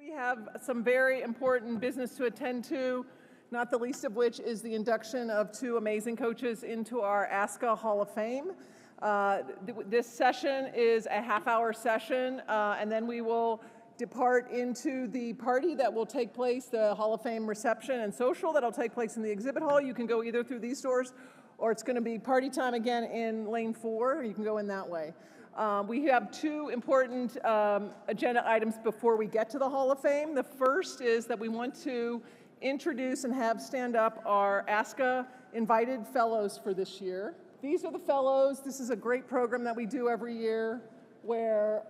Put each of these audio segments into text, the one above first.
We have some very important business to attend to, not the least of which is the induction of two amazing coaches into our ASCA Hall of Fame. This session is a half-hour session, and then we will depart into the party that will take place, the Hall of Fame reception and social that will take place in the exhibit hall. You can go either through these doors, or it's going to be party time again in lane 4. You can go in that way. We have two important agenda items before we get to the Hall of Fame. The first is that we want to introduce and have stand up our ASCA invited fellows for this year. These are the fellows. This is a great program that we do every year where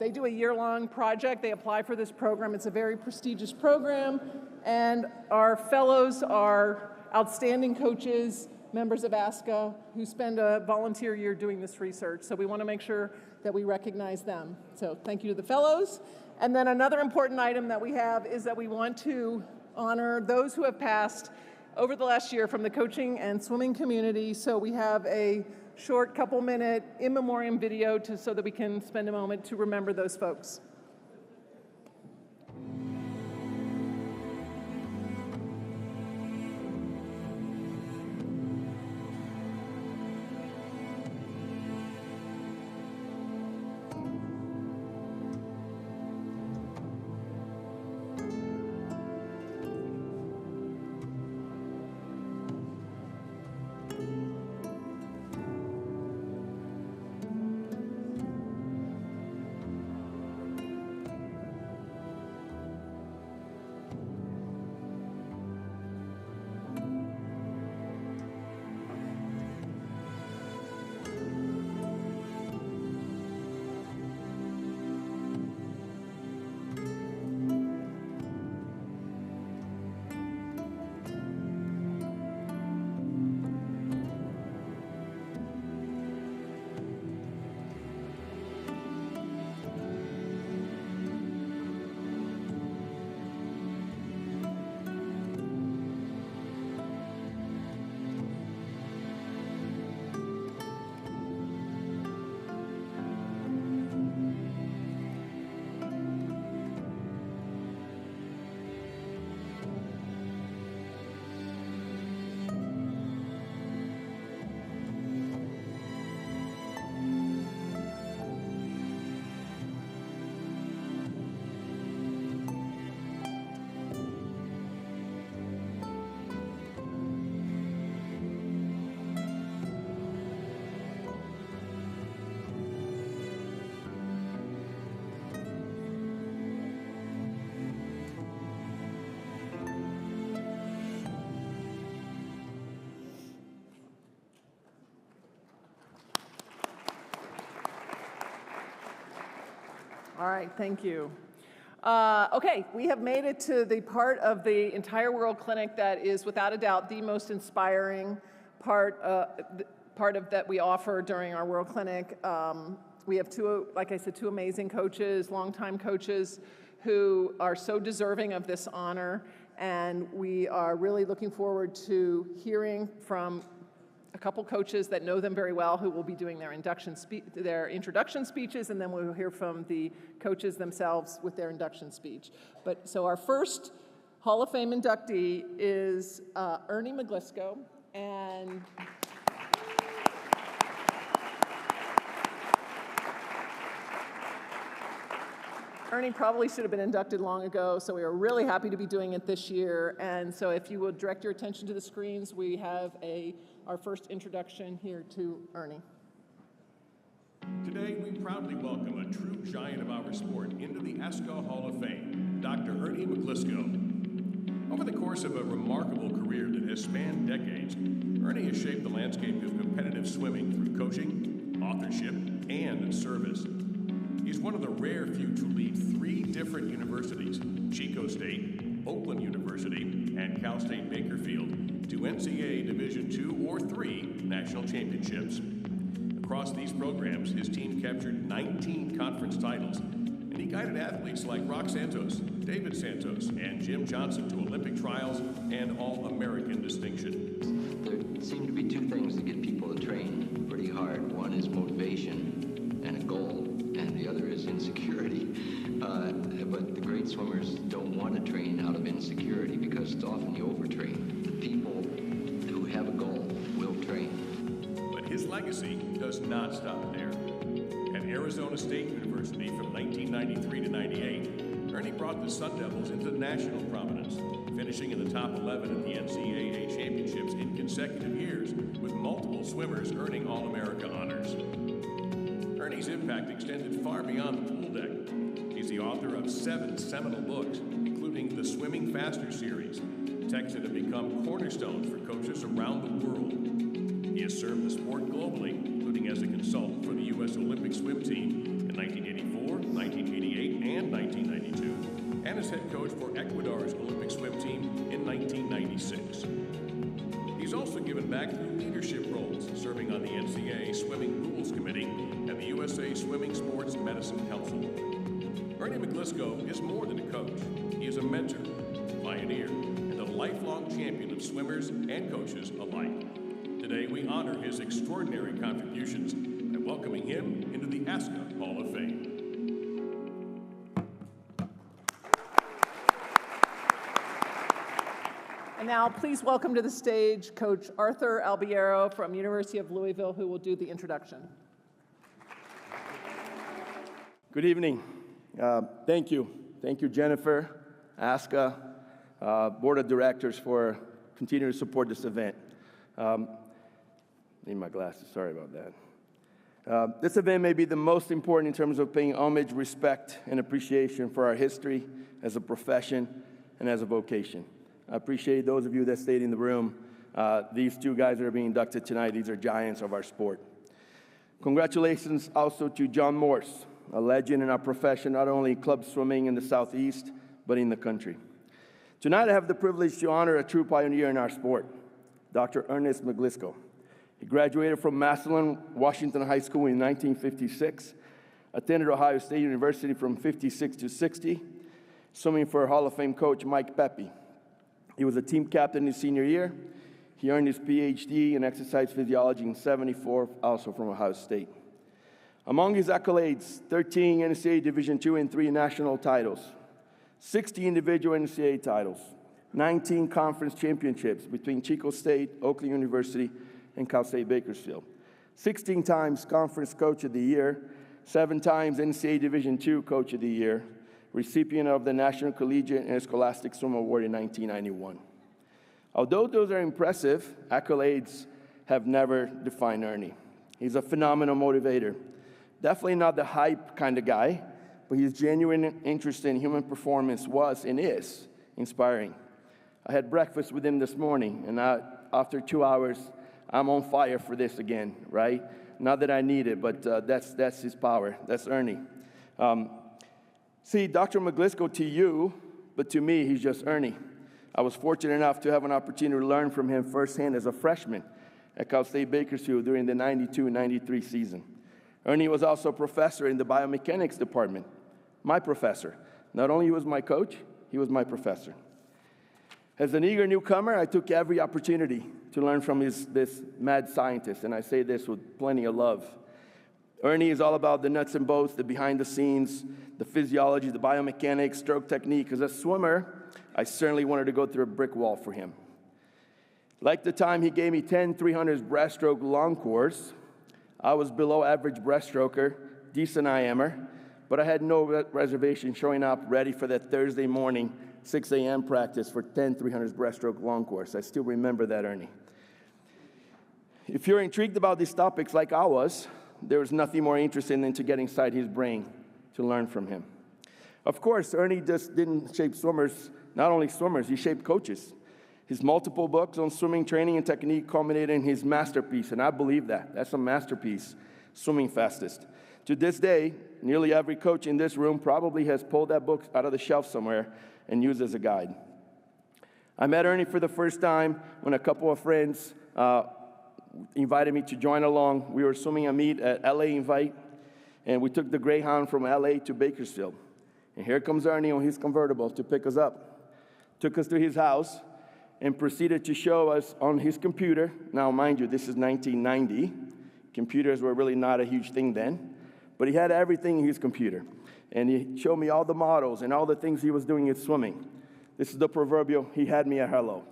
they do a year-long project. They apply for this program. It's a very prestigious program, and our fellows are outstanding coaches, members of ASCA, who spend a volunteer year doing this research. So we want to make sure that we recognize them. So thank you to the fellows. And then another important item that we have is that we want to honor those who have passed over the last year from the coaching and swimming community. So we have a short couple-minute in memoriam video so that we can spend a moment to remember those folks. All right, thank you. Okay, we have made it to the part of the entire World Clinic that is without a doubt the most inspiring part of that we offer during our World Clinic. We have two, like I said, two amazing coaches, longtime coaches who are so deserving of this honor, and we are really looking forward to hearing from a couple coaches that know them very well who will be doing their introduction speeches, and then we'll hear from the coaches themselves with their induction speech. So our first Hall of Fame inductee is Ernie Maglischo, and Ernie probably should have been inducted long ago, so we are really happy to be doing it this year. And so if you would direct your attention to the screens, we have our first introduction here to Ernie. Today, we proudly welcome a true giant of our sport into the ASCA Hall of Fame, Dr. Ernie Maglischo. Over the course of a remarkable career that has spanned decades, Ernie has shaped the landscape of competitive swimming through coaching, authorship, and service. He's one of the rare few to lead 3 different universities, Chico State, Oakland University, and Cal State Bakersfield, to NCAA Division II or III national championships. Across these programs, his team captured 19 conference titles, and he guided athletes like Rock Santos, David Santos, and Jim Johnson to Olympic trials and All-American distinction. There seem to be 2 things that get people to train pretty hard. One is motivation and a goal, and the other is insecurity. But the great great swimmers don't want to train out of insecurity because it's often you overtrain. The people who have a goal will train. But his legacy does not stop there. At Arizona State University from 1993 to 98, Ernie brought the Sun Devils into national prominence, finishing in the top 11 at the NCAA championships in consecutive years, with multiple swimmers earning All-America honors. Ernie's impact extended far beyond the pool deck. He's the author of 7 seminal books, including the Swimming Faster series, texts that have become cornerstones for coaches around the world. He has served the sport globally, including as a consultant for the U.S. Olympic swim team in 1984, 1988, and 1992, and as head coach for Ecuador's Olympic swim team in 1996. He's also given back through leadership roles, serving on the NCAA Swimming Rules Committee and the USA Swimming Sports Medicine Council. Ernie Maglischo is more than a coach. He is a mentor, pioneer, and a lifelong champion of swimmers and coaches alike. Today, we honor his extraordinary contributions by welcoming him into the ASCA Hall of Fame. And now, please welcome to the stage Coach Arthur Albiero from University of Louisville, who will do the introduction. Good evening. Thank you. Thank you, Jennifer, ASCA, Board of Directors for continuing to support this event. Need my glasses, sorry about that. This event may be the most important in terms of paying homage, respect, and appreciation for our history as a profession and as a vocation. I appreciate those of you that stayed in the room. These 2 guys that are being inducted tonight, these are giants of our sport. Congratulations also to John Morse, a legend in our profession, not only in club swimming in the Southeast, but in the country. Tonight, I have the privilege to honor a true pioneer in our sport, Dr. Ernest Maglischo. He graduated from Massillon, Washington High School in 1956, attended Ohio State University from 56 to 60, swimming for Hall of Fame coach Mike Pepe. He was a team captain his senior year. He earned his PhD in exercise physiology in 74, also from Ohio State. Among his accolades, 13 NCAA Division II and III national titles, 60 individual NCAA titles, 19 conference championships between Chico State, Oakland University, and Cal State Bakersfield, 16 times Conference Coach of the Year, 7 times NCAA Division II Coach of the Year, recipient of the National Collegiate and Scholastic Swim Award in 1991. Although those are impressive, accolades have never defined Ernie. He's a phenomenal motivator. Definitely not the hype kind of guy, but his genuine interest in human performance was and is inspiring. I had breakfast with him this morning, and after 2 hours, I'm on fire for this again, right? Not that I need it, but that's his power. That's Ernie. See, Dr. Maglischo to you, but to me, he's just Ernie. I was fortunate enough to have an opportunity to learn from him firsthand as a freshman at Cal State Bakersfield during the 92-93 season. Ernie was also a professor in the biomechanics department, my professor. Not only was my coach, he was my professor. As an eager newcomer, I took every opportunity to learn from this mad scientist, and I say this with plenty of love. Ernie is all about the nuts and bolts, the behind the scenes, the physiology, the biomechanics, stroke technique. As a swimmer, I certainly wanted to go through a brick wall for him. Like the time he gave me 10 300s breaststroke long course, I was below average breaststroker, decent IMer, but I had no reservation showing up ready for that Thursday morning 6 a.m. practice for 10 300s breaststroke long course. I still remember that, Ernie. If you're intrigued about these topics like I was, there was nothing more interesting than to get inside his brain to learn from him. Of course, Ernie just didn't shape swimmers, not only swimmers, he shaped coaches. His multiple books on swimming training and technique culminated in his masterpiece, and I believe that. That's a masterpiece, Swimming Fastest. To this day, nearly every coach in this room probably has pulled that book out of the shelf somewhere and used as a guide. I met Ernie for the first time when a couple of friends invited me to join along. We were swimming a meet at LA Invite, and we took the Greyhound from LA to Bakersfield. And here comes Ernie on his convertible to pick us up. Took us to his house and proceeded to show us on his computer. Now, mind you, this is 1990. Computers were really not a huge thing then, but he had everything in his computer. and he showed me all the models and all the things he was doing in swimming. This is the proverbial, he had me at hello.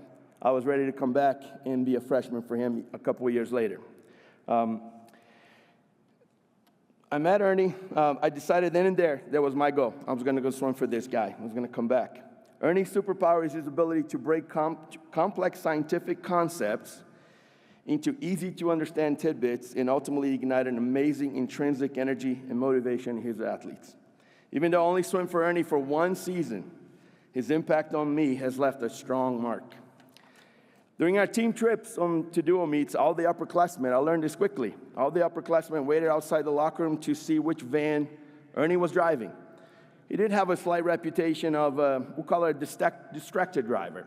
I was ready to come back and be a freshman for him a couple of years later. I met Ernie. I decided then and there, that was my goal. I was going to go swim for this guy. I was going to come back. Ernie's superpower is his ability to break complex scientific concepts into easy-to-understand tidbits and ultimately ignite an amazing intrinsic energy and motivation in his athletes. Even though I only swam for Ernie for one season, his impact on me has left a strong mark. During our team trips to duo meets, all the upperclassmen, I learned this quickly, all the upperclassmen waited outside the locker room to see which van Ernie was driving. He did have a slight reputation of, we'll call it a distracted driver.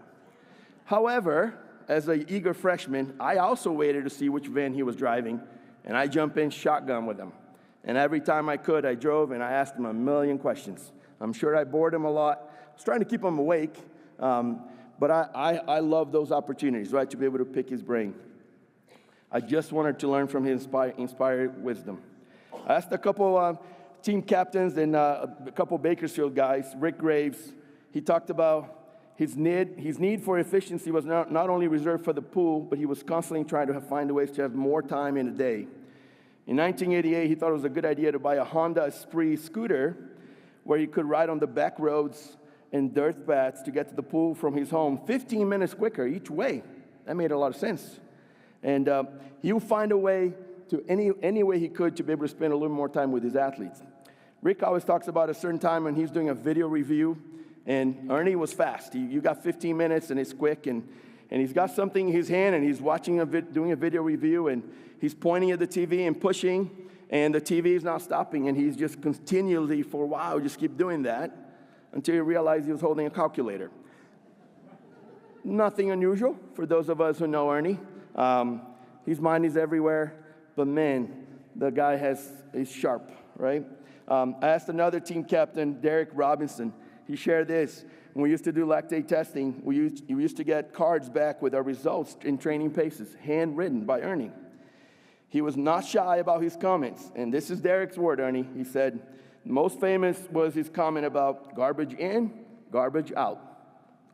However, as an eager freshman, I also waited to see which van he was driving, and I jumped in shotgun with him. And every time I could, I drove and I asked him a million questions. I'm sure I bored him a lot. I was trying to keep him awake. But I love those opportunities, right, to be able to pick his brain. I just wanted to learn from his inspired wisdom. I asked a couple team captains and a couple Bakersfield guys, Rick Graves. He talked about his need for efficiency was not only reserved for the pool, but he was constantly trying to find ways to have more time in a day. In 1988, he thought it was a good idea to buy a Honda Esprit scooter where he could ride on the back roads and dirt paths to get to the pool from his home 15 minutes quicker each way. That made a lot of sense. And he would find a way to any way he could to be able to spend a little more time with his athletes. Rick always talks about a certain time when he's doing a video review, and Ernie was fast. You got 15 minutes, and it's quick, and he's got something in his hand, and he's watching doing a video review, and he's pointing at the TV and pushing, and the TV is not stopping, and he's just continually, for a while, just keep doing that, until you realize he was holding a calculator. Nothing unusual for those of us who know Ernie. His mind is everywhere, but man, the guy is sharp, right? I asked another team captain, Derek Robinson. He shared this. When we used to do lactate testing, we used to get cards back with our results in training paces, handwritten by Ernie. He was not shy about his comments, and this is Derek's word, Ernie. He said, most famous was his comment about garbage in, garbage out.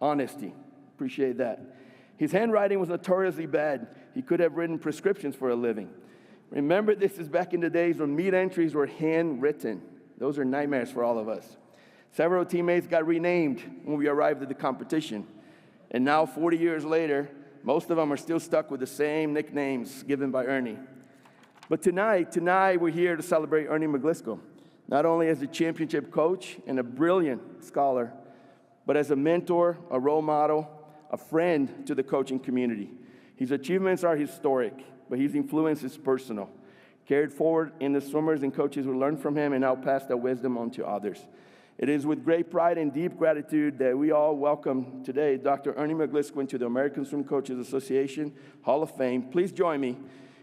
Honesty. Appreciate that. His handwriting was notoriously bad. He could have written prescriptions for a living. Remember, this is back in the days when meet entries were handwritten. Those are nightmares for all of us. Several teammates got renamed when we arrived at the competition. And now, 40 years later, most of them are still stuck with the same nicknames given by Ernie. But tonight we're here to celebrate Ernie Maglischo. Not only as a championship coach and a brilliant scholar, but as a mentor, a role model, a friend to the coaching community. His achievements are historic, but his influence is personal. Carried forward in the swimmers and coaches who learned from him and now pass that wisdom on to others. It is with great pride and deep gratitude that we all welcome today Dr. Ernie Maglischo into the American Swim Coaches Association Hall of Fame. Please join me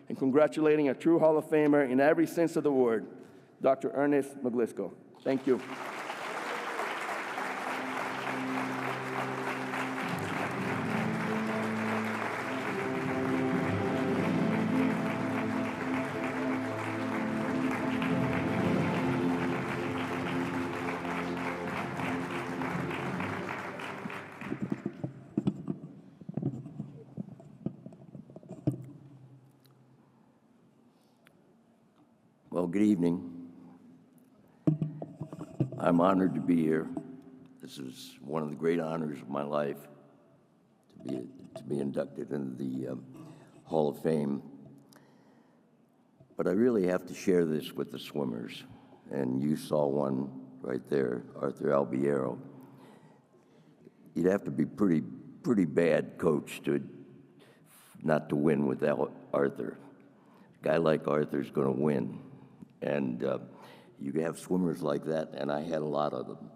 in congratulating a true Hall of Famer in every sense of the word, Dr. Ernest Maglischo. Thank you. Well, good evening. I'm honored to be here. This is one of the great honors of my life, to be inducted into the Hall of Fame. But I really have to share this with the swimmers, and you saw one right there, Arthur Albiero. You'd have to be pretty bad coach not to win without Arthur. A guy like Arthur's going to win. And you have swimmers like that, and I had a lot of them.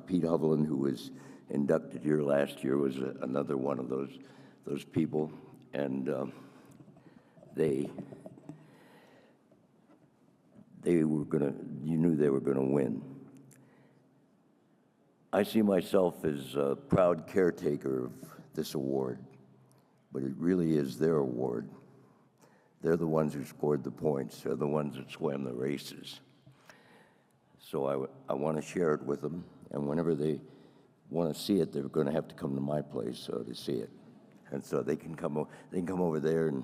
Pete Hovland, who was inducted here last year, was another one of those people, and they were gonna. You knew they were gonna win. I see myself as a proud caretaker of this award, but it really is their award. They're the ones who scored the points. They're the ones that swam the races. So I want to share it with them, and whenever they want to see it, they're going to have to come to my place to see it. And so they can come over there and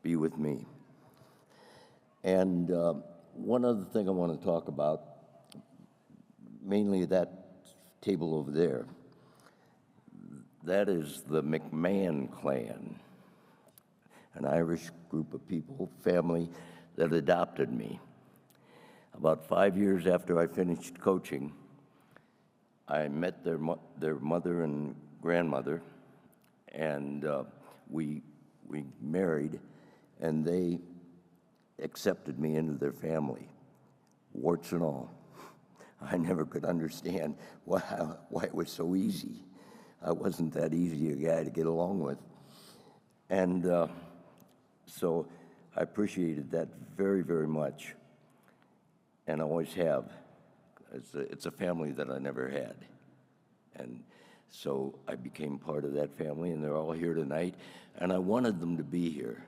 be with me. And one other thing I want to talk about, mainly that table over there, that is the McMahon clan, an Irish group of people, family that adopted me. About 5 years after I finished coaching, I met their mother and grandmother, and we married, and they accepted me into their family, warts and all. I never could understand why it was so easy. I wasn't that easy a guy to get along with. And so I appreciated that very, very much, and I always have. It's a family that I never had. And so I became part of that family, and they're all here tonight, and I wanted them to be here.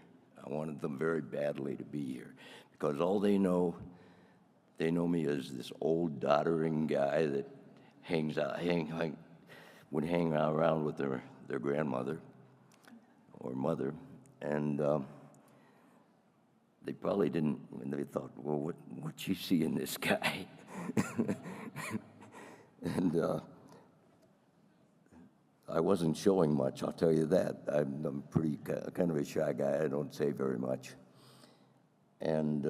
I wanted them very badly to be here, because all they know me as this old doddering guy that would hang around with their grandmother or mother, and they probably didn't, when they thought, well, what you see in this guy? And I wasn't showing much, I'll tell you that. I'm pretty kind of a shy guy. I don't say very much. And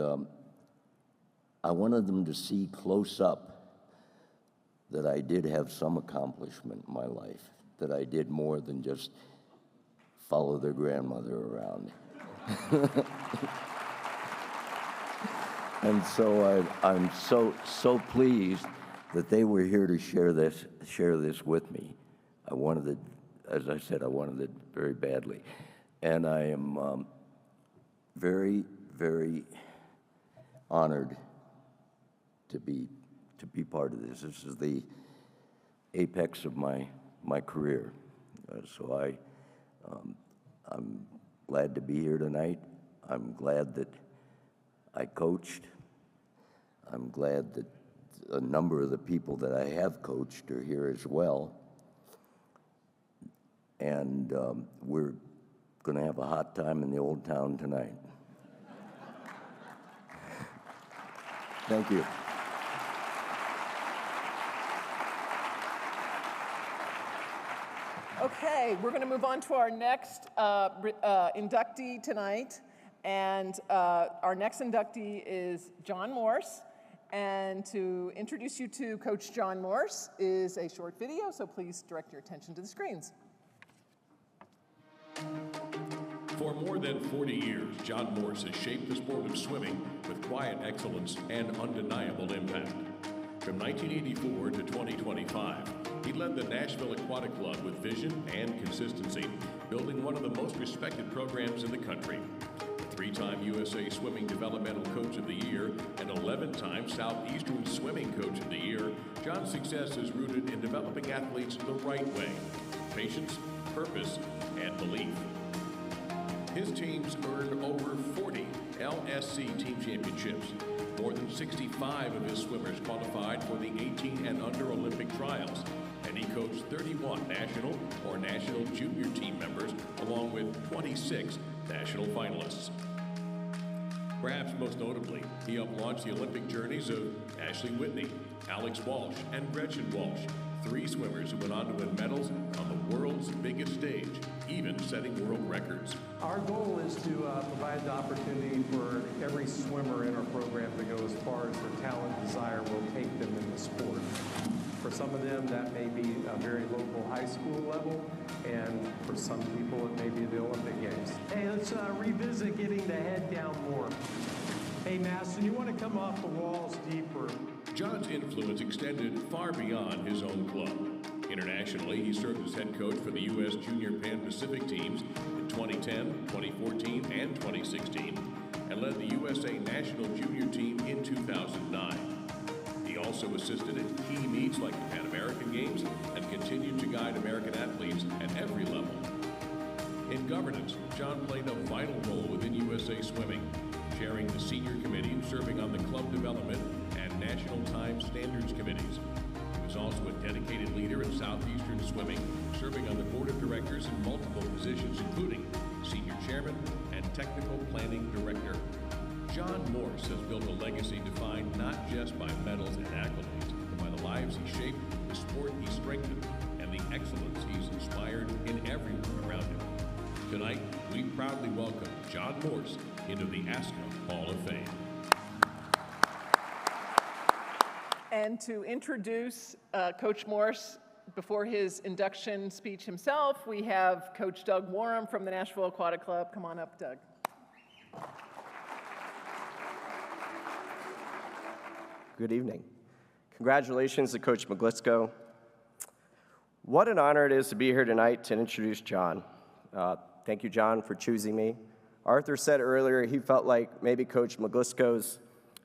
I wanted them to see close up that I did have some accomplishment in my life, that I did more than just follow their grandmother around. And so I'm so pleased that they were here to share this with me. I wanted it, as I said, I wanted it very badly. And I am very, very honored to be part of this. This is the apex of my career. So I'm glad to be here tonight. I'm glad that I coached. I'm glad that a number of the people that I have coached are here as well. And we're going to have a hot time in the old town tonight. Thank you. Okay, we're going to move on to our next inductee tonight. And our next inductee is John Morse. And to introduce you to Coach John Morse is a short video, so please direct your attention to the screens. For more than 40 years, John Morse has shaped the sport of swimming with quiet excellence and undeniable impact. From 1984 to 2025, he led the Nashville Aquatic Club with vision and consistency, building one of the most respected programs in the country. Three-time USA Swimming Developmental Coach of the Year and 11-time Southeastern Swimming Coach of the Year, John's success is rooted in developing athletes the right way: patience, purpose, and belief. His teams earned over 40 LSC team championships. More than 65 of his swimmers qualified for the 18 and under Olympic trials, and he coached 31 national or national junior team members, along with 26 national finalists. Perhaps most notably, he helped launch the Olympic journeys of Ashley Whitney, Alex Walsh, and Gretchen Walsh, three swimmers who went on to win medals on the world's biggest stage, even setting world records. Our goal is to provide the opportunity for every swimmer in our program to go as far as their talent and desire will take them in the sport. For some of them, that may be a very local high school level, and for some people, it may be the Olympic Games. Hey, let's revisit getting the head down more. Hey, Maston, you want to come off the walls deeper? John's influence extended far beyond his own club. Internationally, he served as head coach for the U.S. Junior Pan-Pacific teams in 2010, 2014, and 2016, and led the USA National Junior Team in 2009. He also assisted at key meets like the Pan American Games and continued to guide American athletes at every level. In governance, John played a vital role within USA Swimming, chairing the senior committee and serving on the club development and national time standards committees. He was also a dedicated leader in Southeastern swimming, serving on the board of directors in multiple positions, including senior chairman and technical planning director. John Morse has built a legacy defined not just by medals and accolades, but by the lives he shaped, the sport he strengthened, and the excellence he's inspired in everyone around him. Tonight, we proudly welcome John Morse into the ASCA Hall of Fame. And to introduce Coach Morse before his induction speech himself, we have Coach Doug Warham from the Nashville Aquatic Club. Come on up, Doug. Good evening. Congratulations to Coach Maglischo. What an honor it is to be here tonight to introduce John. Thank you, John, for choosing me. Arthur said earlier he felt like maybe Coach Maglischo's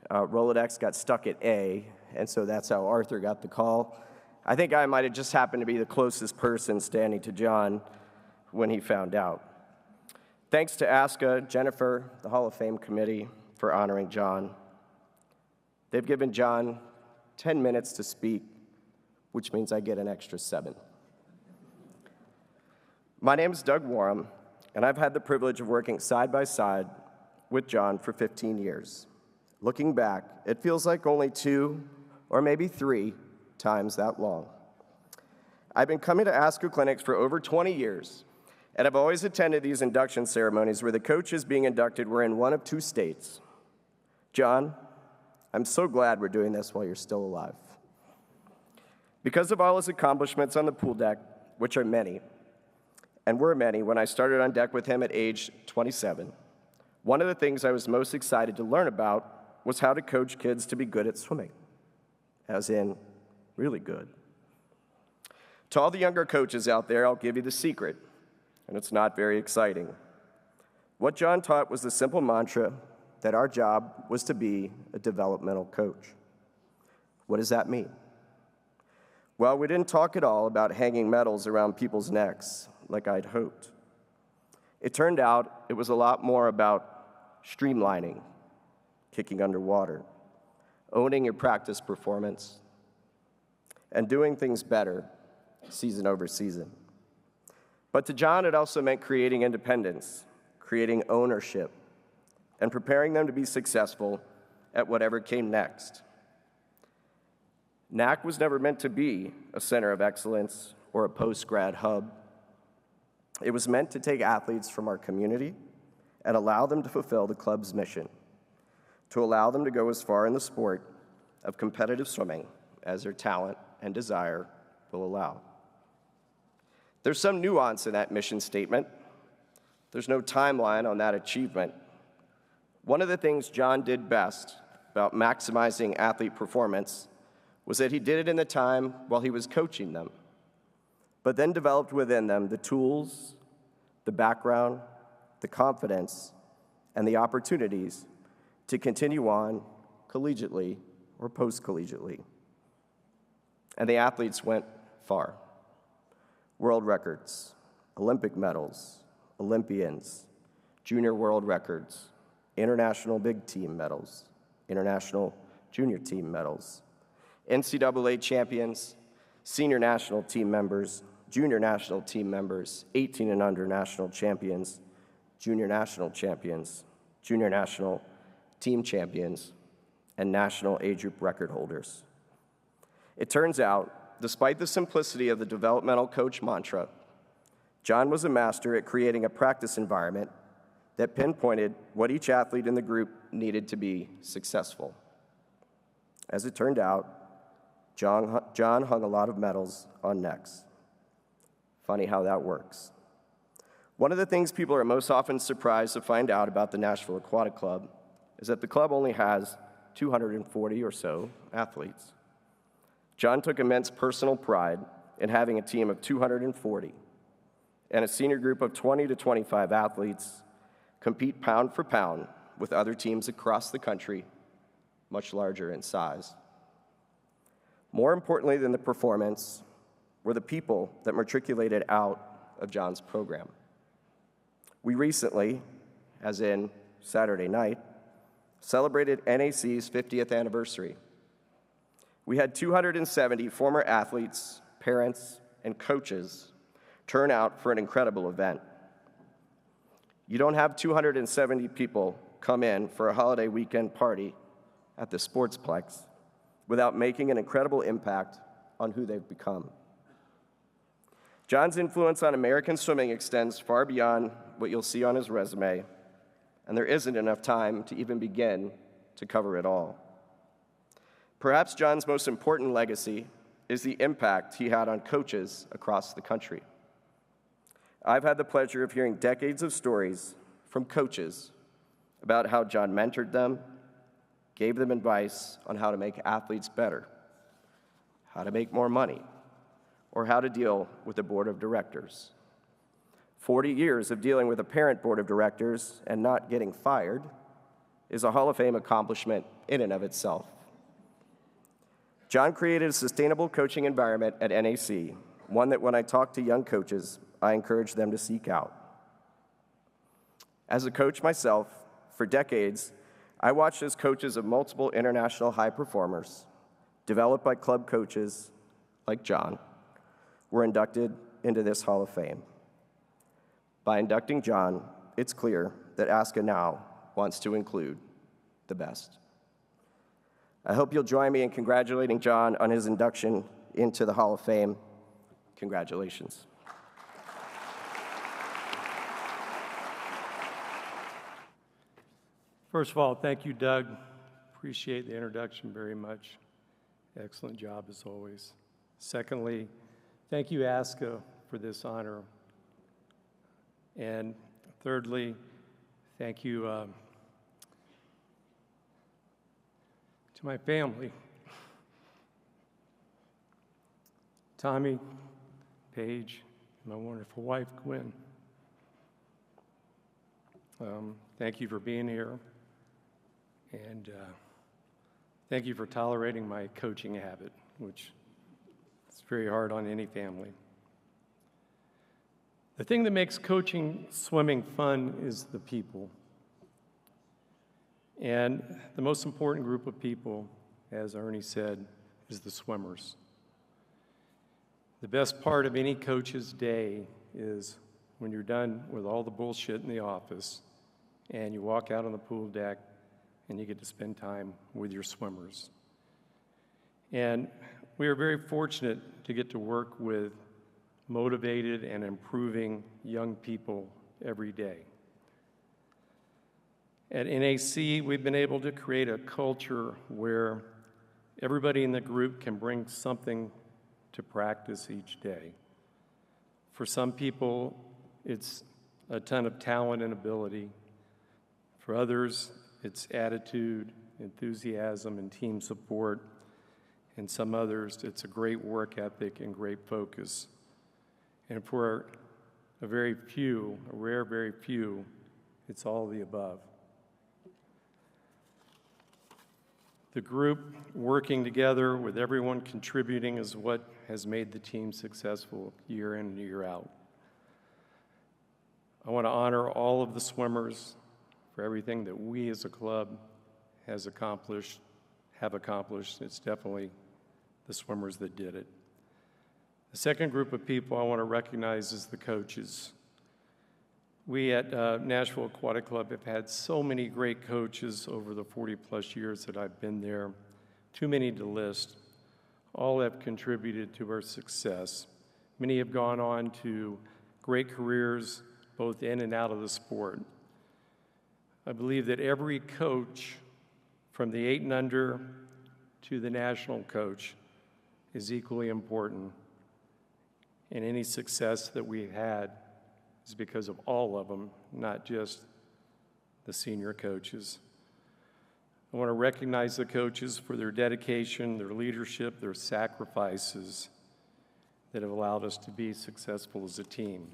Rolodex got stuck at A, and so that's how Arthur got the call. I think I might have just happened to be the closest person standing to John when he found out. Thanks to ASCA, Jennifer, the Hall of Fame committee, for honoring John. They've given John 10 minutes to speak, which means I get an extra 7. My name is Doug Warham, and I've had the privilege of working side by side with John for 15 years. Looking back, it feels like only 2 or maybe 3 times that long. I've been coming to ASCA clinics for over 20 years, and I've always attended these induction ceremonies where the coaches being inducted were in one of 2 states. John, I'm so glad we're doing this while you're still alive. Because of all his accomplishments on the pool deck, which are many, and were many when I started on deck with him at age 27, one of the things I was most excited to learn about was how to coach kids to be good at swimming, as in really good. To all the younger coaches out there, I'll give you the secret, and it's not very exciting. What John taught was the simple mantra that our job was to be a developmental coach. What does that mean? Well, we didn't talk at all about hanging medals around people's necks like I'd hoped. It turned out it was a lot more about streamlining, kicking underwater, owning your practice performance, and doing things better season over season. But to John, it also meant creating independence, creating ownership, and preparing them to be successful at whatever came next. NAC was never meant to be a center of excellence or a post-grad hub. It was meant to take athletes from our community and allow them to fulfill the club's mission, to allow them to go as far in the sport of competitive swimming as their talent and desire will allow. There's some nuance in that mission statement. There's no timeline on that achievement. One of the things John did best about maximizing athlete performance was that he did it in the time while he was coaching them, but then developed within them the tools, the background, the confidence, and the opportunities to continue on collegiately or post-collegiately. And the athletes went far. World records, Olympic medals, Olympians, junior world records, international big team medals, international junior team medals, NCAA champions, senior national team members, junior national team members, 18 and under national champions, junior national champions, junior national team champions, and national age group record holders. It turns out, despite the simplicity of the developmental coach mantra, John was a master at creating a practice environment that pinpointed what each athlete in the group needed to be successful. As it turned out, John hung a lot of medals on necks. Funny how that works. One of the things people are most often surprised to find out about the Nashville Aquatic Club is that the club only has 240 or so athletes. John took immense personal pride in having a team of 240 and a senior group of 20 to 25 athletes compete pound for pound with other teams across the country, much larger in size. More importantly than the performance were the people that matriculated out of John's program. We recently, as in Saturday night, celebrated NAC's 50th anniversary. We had 270 former athletes, parents, and coaches turn out for an incredible event. You don't have 270 people come in for a holiday weekend party at the Sportsplex without making an incredible impact on who they've become. John's influence on American swimming extends far beyond what you'll see on his resume, and there isn't enough time to even begin to cover it all. Perhaps John's most important legacy is the impact he had on coaches across the country. I've had the pleasure of hearing decades of stories from coaches about how John mentored them, gave them advice on how to make athletes better, how to make more money, or how to deal with the board of directors. 40 years of dealing with a parent board of directors and not getting fired is a Hall of Fame accomplishment in and of itself. John created a sustainable coaching environment at NAC, one that when I talk to young coaches, I encourage them to seek out. As a coach myself, for decades, I watched as coaches of multiple international high performers, developed by club coaches like John, were inducted into this Hall of Fame. By inducting John, it's clear that ASCA now wants to include the best. I hope you'll join me in congratulating John on his induction into the Hall of Fame. Congratulations. First of all, thank you, Doug. Appreciate the introduction very much. Excellent job as always. Secondly, thank you, ASCA, for this honor. And thirdly, thank you to my family. Tommy, Paige, and my wonderful wife, Gwen. Thank you for being here. And thank you for tolerating my coaching habit, which is very hard on any family. The thing that makes coaching swimming fun is the people. And the most important group of people, as Ernie said, is the swimmers. The best part of any coach's day is when you're done with all the bullshit in the office and you walk out on the pool deck and you get to spend time with your swimmers. And we are very fortunate to get to work with motivated and improving young people every day. At NAC, we've been able to create a culture where everybody in the group can bring something to practice each day. For some people, it's a ton of talent and ability. For others, it's attitude, enthusiasm, and team support. And some others, it's a great work ethic and great focus. And for a very few, a rare very few, it's all of the above. The group working together with everyone contributing is what has made the team successful year in and year out. I want to honor all of the swimmers for everything that we as a club have accomplished. It's definitely the swimmers that did it. The second group of people I want to recognize is the coaches. We at Nashville Aquatic Club have had so many great coaches over the 40-plus years that I've been there, too many to list. All have contributed to our success. Many have gone on to great careers, both in and out of the sport. I believe that every coach, from the 8 and under to the national coach, is equally important. And any success that we've had is because of all of them, not just the senior coaches. I want to recognize the coaches for their dedication, their leadership, their sacrifices that have allowed us to be successful as a team.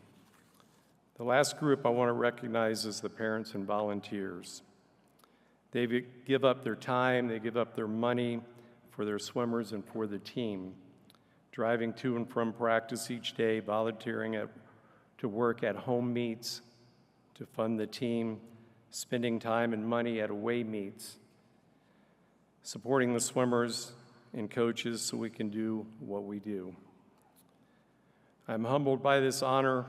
The last group I want to recognize is the parents and volunteers. They give up their time, they give up their money for their swimmers and for the team, driving to and from practice each day, volunteering to work at home meets, to fund the team, spending time and money at away meets, supporting the swimmers and coaches so we can do what we do. I'm humbled by this honor.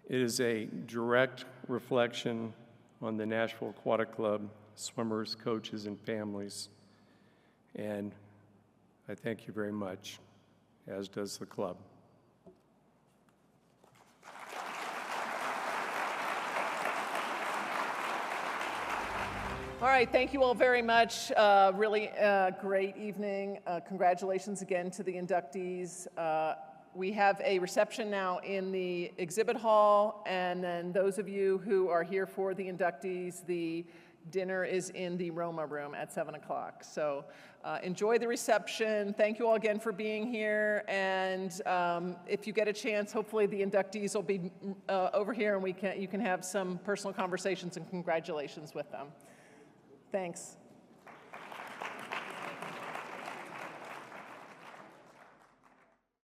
It is a direct reflection on the Nashville Aquatic Club swimmers, coaches, and families. And I thank you very much, as does the club. All right, thank you all very much. Really great evening. Congratulations again to the inductees. We have a reception now in the exhibit hall, and then those of you who are here for the inductees, the dinner is in the Roma room at 7 o'clock. So enjoy the reception. Thank you all again for being here, and if you get a chance, hopefully the inductees will be over here and you can have some personal conversations and congratulations with them. Thanks.